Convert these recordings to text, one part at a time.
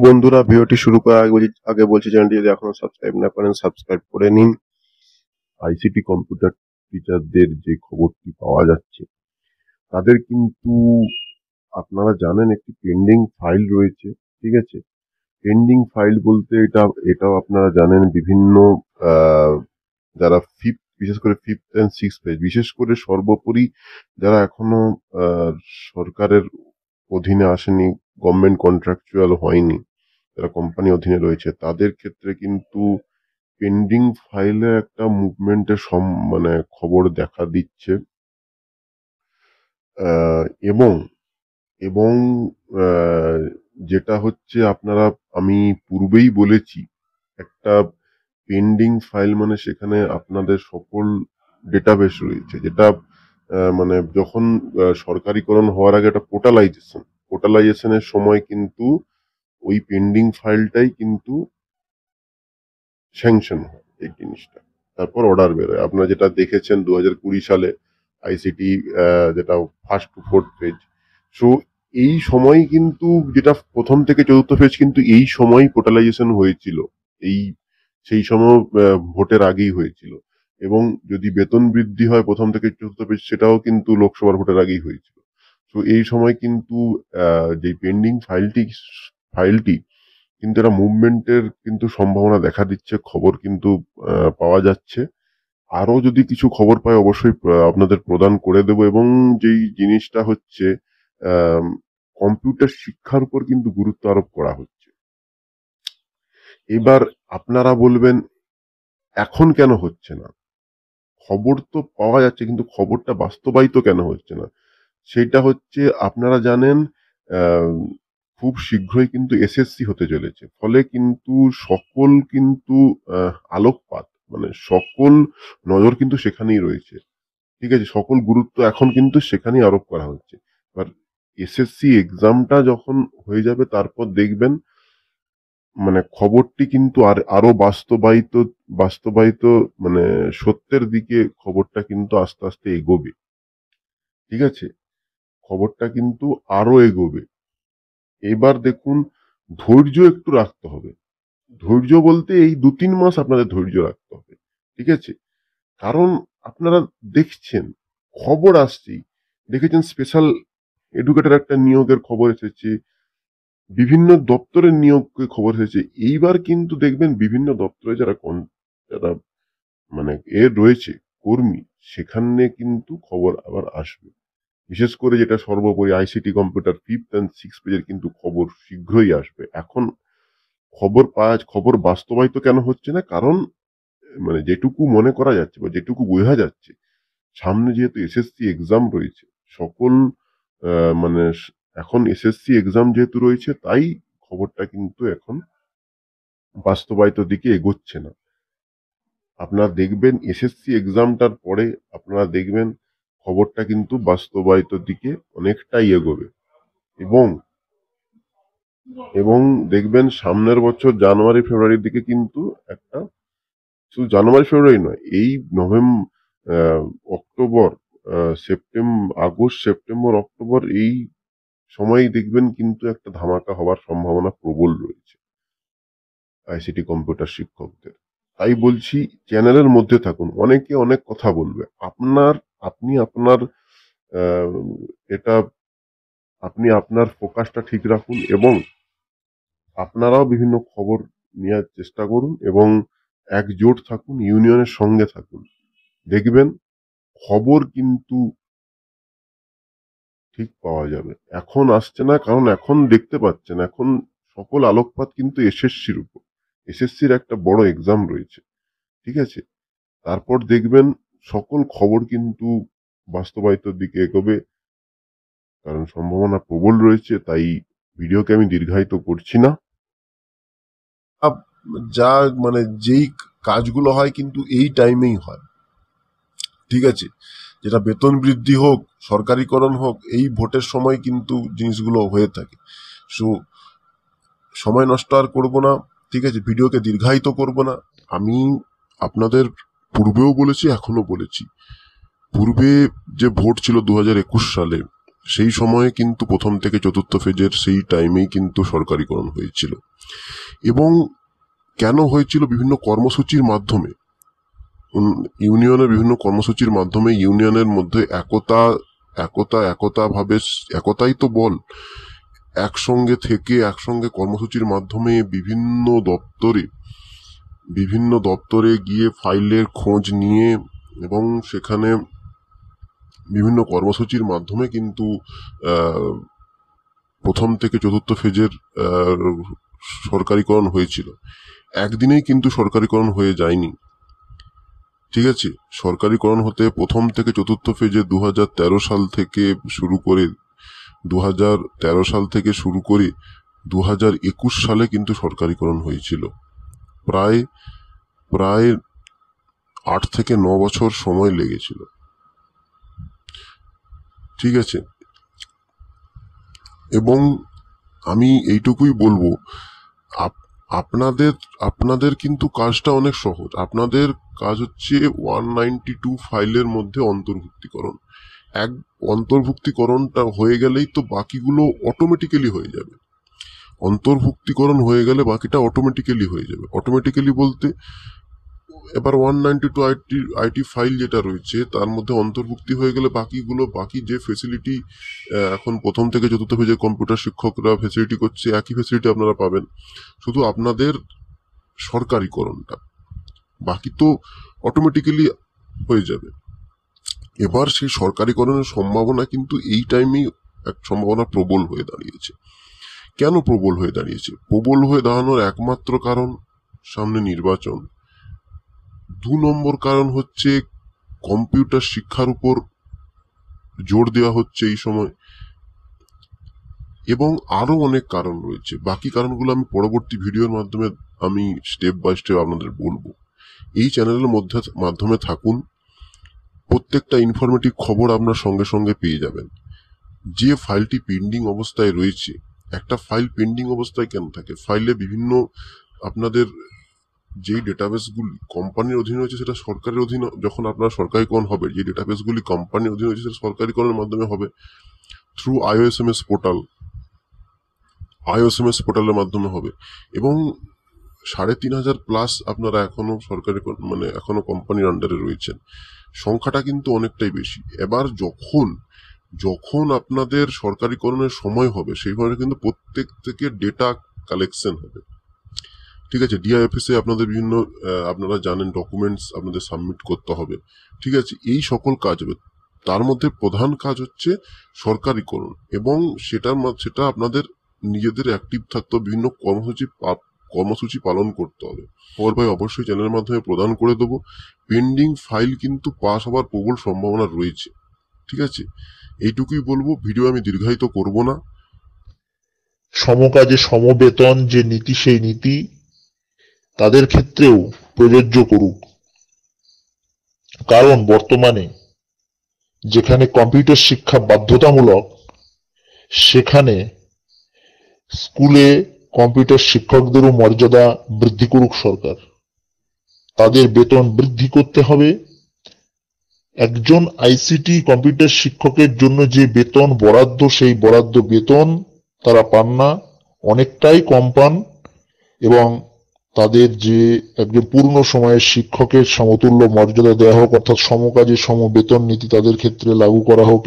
বন্ধুরা, ভিডিওটি শুরু করার আগে বলছি, চ্যানেলটি যদি এখনো সাবস্ক্রাইব না করেন সাবস্ক্রাইব করে নিন। আইসিটি কম্পিউটার টিচারদের যে খবরটি পাওয়া যাচ্ছে, তাদের কিন্তু আপনারা জানেন একটি পেন্ডিং ফাইল রয়েছে। ঠিক আছে, পেন্ডিং ফাইল বলতে এটাও আপনারা জানেন বিভিন্ন যারা বিশেষ করে ফিফথ অ্যান্ড সিক্স পেজ, বিশেষ করে সর্বোপরি যারা এখনো সরকারের অধীনে আসেনি, গভর্নমেন্ট কন্ট্রাকচুয়াল হয়নি, যারা কোম্পানি অধীনে রয়েছে, তাদের ক্ষেত্রে কিন্তু পেন্ডিং ফাইলে একটা মুভমেন্টের মানে খবর দেখা দিচ্ছে। এবং এবং যেটা হচ্ছে আমি পূর্বেই বলেছি, একটা পেন্ডিং ফাইল মানে সেখানে আপনাদের সকল ডেটাবেস রয়েছে, যেটা মানে যখন সরকারিকরণ হওয়ার আগে একটা পোর্টালাইজেশনের সময় কিন্তু ওই পেন্ডিং ফাইলটাই কিন্তু স্যাংশন হয় এই জিনিসটা, তারপর অর্ডার বেরোয়। আপনারা যেটা দেখেছেন 2020 সালে আইসিটি যেটা first to fourth page, so এই সময় কিন্তু যেটা প্রথম থেকে চতুর্থ পেজ কিন্তু এই সময় পোর্টালাইজেশন হয়েছিল, এই সেই সময় ভোটের আগেই হয়েছিল। এবং যদি বেতন বৃদ্ধি হয় প্রথম থেকে চতুর্থ পেজ, সেটাও কিন্তু লোকসভার ভোটের আগেই হয়েছিল। তো এই সময় কিন্তু যে পেন্ডিং ফাইলটি কিন্তু একটা মুভমেন্টের কিন্তু সম্ভাবনা দেখা দিচ্ছে, খবর কিন্তু পাওয়া যাচ্ছে। আরো যদি কিছু খবর পাই অবশ্যই আপনাদের প্রদান করে দেব। এবং যেই জিনিসটা হচ্ছে, কম্পিউটার শিক্ষার উপর কিন্তু গুরুত্ব আরোপ করা হচ্ছে। এবার আপনারা বলবেন এখন কেন হচ্ছে না? খবর তো পাওয়া যাচ্ছে কিন্তু খবরটা বাস্তবায়িত কেন হচ্ছে না? সেটা হচ্ছে, আপনারা জানেন আহ, খুব শীঘ্রই কিন্তু এসএসসি হতে চলেছে, ফলে কিন্তু সকল কিন্তু আলোকপাত মানে সকল নজর কিন্তু সেখানেই রয়েছে। ঠিক আছে, সকল গুরুত্ব এখন কিন্তু সেখানেই আরোপ করা হচ্ছে। এবার এসএসসি এক্সামটা যখন হয়ে যাবে, তারপর দেখবেন মানে খবরটি কিন্তু আরো বাস্তবায়িত মানে সত্যের দিকে খবরটা কিন্তু আস্তে আস্তে এগোবে। ঠিক আছে, খবরটা কিন্তু আরো এগোবে। এবার দেখুন, ধৈর্য একটু রাখতে হবে। ধৈর্য বলতে এই 2-3 মাস আপনাদের ধৈর্য রাখতে হবে। ঠিক আছে, কারণ আপনারা দেখছেন খবর আসছে, দেখেছেন স্পেশাল এডুকেটর একটা নিয়োগের খবর এসেছে, বিভিন্ন দপ্তরের নিয়োগের খবর এসেছে। এইবার কিন্তু দেখবেন বিভিন্ন দপ্তরে যারা মানে রয়েছে কর্মী, সেখানে কিন্তু খবর আবার আসবে। বিশেষ করে যেটা সর্বোপরি ICT computer fifth and six পেজের কিন্তু খবর শীঘ্রই আসবে। এখন খবর বাস্তবায়িত কেন হচ্ছে না? কারণ মানে যেটুকু মনে করা যাচ্ছে বা যেটুকু বোঝা যাচ্ছে, সামনে যেহেতু এসএসসি এক্সাম রয়েছে, সকল মানে এখন এসএসসি এক্সাম যেহেতু রয়েছে, তাই খবরটা কিন্তু এখন বাস্তবায়িত দিকে এগোচ্ছে না। আপনারা দেখবেন এসএসসি এক্সামটার পরে আপনারা দেখবেন খবরটা কিন্তু বাস্তবায়িত দিকে অনেকটাই এগোবে। এবং এবং দেখবেন সামনের বছর জানুয়ারি ফেব্রুয়ারির দিকে কিন্তু একটা, শুধু জানুয়ারি ফেব্রুয়ারি নয়, এই অক্টোবর, আগস্ট সেপ্টেম্বর অক্টোবর, এই সময়ই দেখবেন কিন্তু একটা ধামাকা হওয়ার সম্ভাবনা প্রবল রয়েছে আইসিটি কম্পিউটার শিক্ষকদের। তাই বলছি, চ্যানেলের মধ্যে থাকুন। অনেকে অনেক কথা বলবে, আপনি আপনার আহ, এটা আপনি আপনার ফোকাসটা ঠিক রাখুন এবং আপনারাও বিভিন্ন খবর নেওয়ার চেষ্টা করুন এবং একজোট থাকুন, ইউনিয়নের সঙ্গে থাকুন। দেখবেন খবর কিন্তু ঠিক পাওয়া যাবে। এখন আসছে না কারণ এখন দেখতে পাচ্ছেন, এখন সকল আলোকপাত কিন্তু এসএসসির উপর। এসএসসির একটা বড় এক্সাম রয়েছে। ঠিক আছে, তারপর দেখবেন সকল খবর কিন্তু বাস্তবায়িতর দিকে এগোবে, কারণ সম্ভাবনা প্রবল রয়েছে। তাই ভিডিওকে আমি দীর্ঘায়িত করছি না। আব- যা মানে যেই কাজগুলো হয় কিন্তু এই টাইমেই হয়। ঠিক আছে, যেটা বেতন বৃদ্ধি হোক, সরকারিকরণ হোক, এই ভোটের সময় কিন্তু জিনিসগুলো হয়ে থাকে। সো সময় নষ্ট আর করব না। ঠিক আছে, ভিডিওকে দীর্ঘায়িত করব না। আমি আপনাদের পূর্বেও বলেছি, এখনো বলেছি, পূর্বে যে ভোট ছিল 2021 সালে, সেই সময়ে কিন্তু প্রথম থেকে চতুর্থ ফেজের সেই টাইমেই কিন্তু সরকারিকরণ হয়েছিল। এবং কেন হয়েছিল? বিভিন্ন কর্মসূচির মাধ্যমে, ইউনিয়নের বিভিন্ন কর্মসূচির মাধ্যমে ইউনিয়নের মধ্যে একতাই তো বল। একসঙ্গে থেকে একসঙ্গে কর্মসূচির মাধ্যমে বিভিন্ন দপ্তরে গিয়ে ফাইলের খোঁজ নিয়ে এবং সেখানে বিভিন্ন কর্মসূচির মাধ্যমে কিন্তু প্রথম থেকে চতুর্থ ফেজের সরকারিকরণ হয়েছিল। একদিনেই কিন্তু সরকারিকরণ হয়ে যায়নি, ঠিক আছে। সরকারিকরণ হতে প্রথম থেকে চতুর্থ ফেজে 2013 সাল থেকে শুরু করে 2021 সালে কিন্তু সরকারিকরণ হয়েছিল। প্রায় 8 থেকে 9 বছর সময় লেগেছিল, ঠিক আছে। এবং আমি এইটুকুই বলবো, আপনাদের কিন্তু কাজটা অনেক সহজ। আপনাদের কাজ হচ্ছে 192 ফাইলের মধ্যে অন্তর্ভুক্তিকরণ। অন্তর্ভুক্তিকরণটা হয়ে গেলেই তো বাকিগুলো অটোমেটিক্যালি হয়ে যাবে। অন্তর্ভুক্তিকরণ হয়ে গেলে বাকিটা অটোমেটিক্যালি হয়ে যাবে। অটোমেটিক্যালি বলতে এবার 192 আইটি ফাইল যেটা রয়েছে তার মধ্যে অন্তর্ভুক্তি হয়ে গেলে বাকি যে ফেসিলিটি এখন প্রথম থেকে চতুর্থ ফেজে কম্পিউটার শিক্ষকরা ফেসিলিটি করছে, একই ফেসিলিটি আপনারা পাবেন, শুধু আপনাদের সরকারিকরণটা, বাকি তো অটোমেটিক্যালি হয়ে যাবে। এবার সেই সরকারিকরণের সম্ভাবনা কিন্তু এই টাইমেই এক সম্ভাবনা প্রবল হয়ে দাঁড়িয়েছে। কেন প্রবল হয়ে দাঁড়িয়েছে? প্রবল হয়ে দাঁড়ানোর একমাত্র কারণ সামনে নির্বাচন। 2 নম্বর কারণ হচ্ছে কম্পিউটার শিক্ষার উপর জোর দেওয়া হচ্ছে এই সময়। এবং আরো অনেক কারণ রয়েছে, বাকি কারণগুলো আমি পরবর্তী ভিডিওর মাধ্যমে আমি স্টেপ বাই স্টেপ আপনাদের বলবো। এই চ্যানেলের মাধ্যমে থাকুন, প্রত্যেকটা ইনফরমেটিভ খবর আপনার সঙ্গে সঙ্গে পেয়ে যাবেন। যে ফাইলটি পেন্ডিং অবস্থায় রয়েছে, একটা ফাইল পেন্ডিং অবস্থায় কেন থাকে? ফাইলে বিভিন্ন আপনাদের যেই ডেটাবেসগুলি কোম্পানির অধীনে রয়েছে সেটা সরকারের অধীনে, যখন আপনার সরকারিকরণ হবে, যে ডেটাবেসগুলি কোম্পানির অধীনে রয়েছে সেটা সরকারিকরণের মাধ্যমে হবে থ্রু আইওএসএমএস পোর্টালের মাধ্যমে হবে। এবং 3500+ আপনারা এখনো সরকারি এখনো কোম্পানির আন্ডারে রয়েছেন, সংখ্যাটা কিন্তু অনেকটাই বেশি। এবার যখন আপনাদের সরকারিকরণের সময় হবে সেই সময় কিন্তু প্রত্যেক থেকে ডেটা কালেকশন হবে, ঠিক আছে। ডিআই অফিসে আপনাদের বিভিন্ন আপনারা জানেন ডকুমেন্টস আপনাদের সাবমিট করতে হবে, ঠিক আছে। এই সকল কাজ হবে, তার মধ্যে প্রধান কাজ হচ্ছে সরকারিকরণ। এবং সেটা আপনাদের নিজেদের অ্যাক্টিভ থাকতে হবে, বিভিন্ন কর্মসূচি পালন করতে হবে। খবর ভাই অবশ্যই চ্যানেলের মাধ্যমে প্রদান করে দেবো। পেন্ডিং ফাইল কিন্তু পাস হওয়ার প্রবল সম্ভাবনা রয়েছে, ঠিক আছে। এইটুকুই বলবো, ভিডিও আমি দীর্ঘায়িত করব না। সমকাজে সমবেতন যে নীতি, সেই নীতি তাদের ক্ষেত্রেও প্রযোজ্য করুক। কারণ বর্তমানে যেখানে কম্পিউটার শিক্ষা বাধ্যতামূলক, সেখানে স্কুলে কম্পিউটার শিক্ষকদেরও মর্যাদা বৃদ্ধি করুক সরকার। তাদের বেতন বৃদ্ধি করতে হবে। একজন আইসিটি কম্পিউটার শিক্ষকের জন্য যে বেতন বরাদ্দ, সেই বরাদ্দ বেতন তারা পান না, অনেকটাই কম পান। এবং তাদের যে একজন পূর্ণ সময়ের শিক্ষকের সমতুল্য মর্যাদা দেওয়া হোক, অর্থাৎ সমকাজে সমবেতন নীতি তাদের ক্ষেত্রে লাগু করা হোক।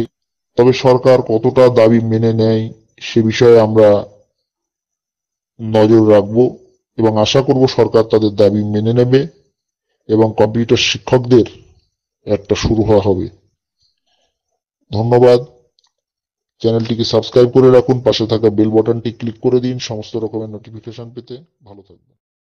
তবে সরকার কতটা দাবি মেনে নেয় সে বিষয়ে আমরা নজর রাখব এবং আশা করব সরকার তাদের দাবি মেনে নেবে এবং কম্পিউটার শিক্ষকদের একটা শুরু হওয়া হবে। ধন্যবাদ। চ্যানেলটিকে সাবস্ক্রাইব করে রাখুন, পাশে থাকা বেল বাটনটি ক্লিক করে দিন সমস্ত রকমের নোটিফিকেশন পেতে। ভালো থাকবেন।